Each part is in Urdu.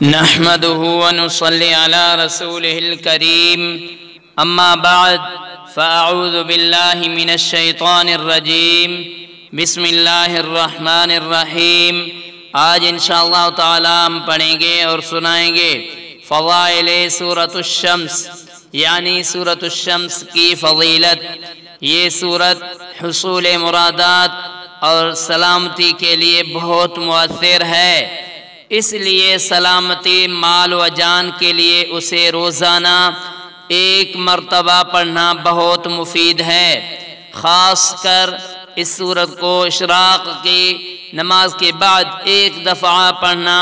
نحمده ونصلي على رسوله الكريم أما بعد فأعوذ بالله من الشيطان الرجيم بسم اللہ الرحمن الرحیم۔ آج انشاءاللہ تعالی ہم پڑھیں گے اور سنائیں گے فضائل سورۃ الشمس، یعنی سورۃ الشمس کی فضیلت۔ یہ سورت حصول مرادات اور سلامتی کے لیے بہت مؤثر ہے، اس لیے سلامتی مال و جان کے لیے اسے روزانہ ایک مرتبہ پڑھنا بہت مفید ہے۔ خاص کر اس سورت کو اشراق کی نماز کے بعد ایک دفعہ پڑھنا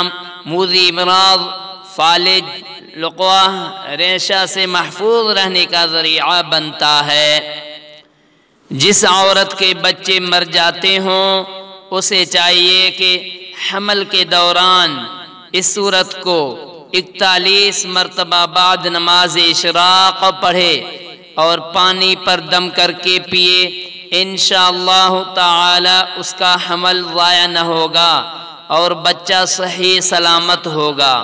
موذی امراض، فالج، لقوہ، ریشہ سے محفوظ رہنے کا ذریعہ بنتا ہے۔ جس عورت کے بچے مر جاتے ہوں اسے چاہیے کہ حمل کے دوران اس سورت کو 41 مرتبہ بعد نماز اشراق پڑھے اور پانی پر دم کر کے پیے۔ انشاءاللہ تعالی اس کا حمل ضائع نہ ہوگا اور بچہ صحیح سلامت ہوگا۔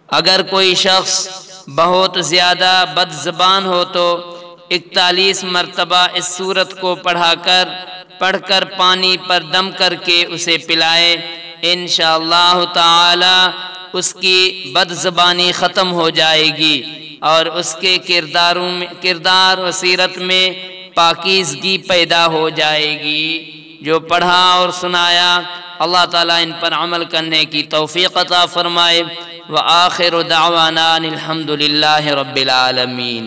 اگر کوئی شخص بہت زیادہ بد زبان ہو تو 41 مرتبہ اس سورت کو پڑھ کر پانی پر دم کر کے اسے پلائے، انشاءاللہ تعالی اس کی بد زبانی ختم ہو جائے گی اور اس کے کردار و سیرت میں پاکیزگی پیدا ہو جائے گی۔ جو پڑھا اور سنایا اللہ تعالیٰ ان پر عمل کرنے کی توفیق عطا فرمائے۔ وآخر دعوانا الحمد للہ رب العالمین۔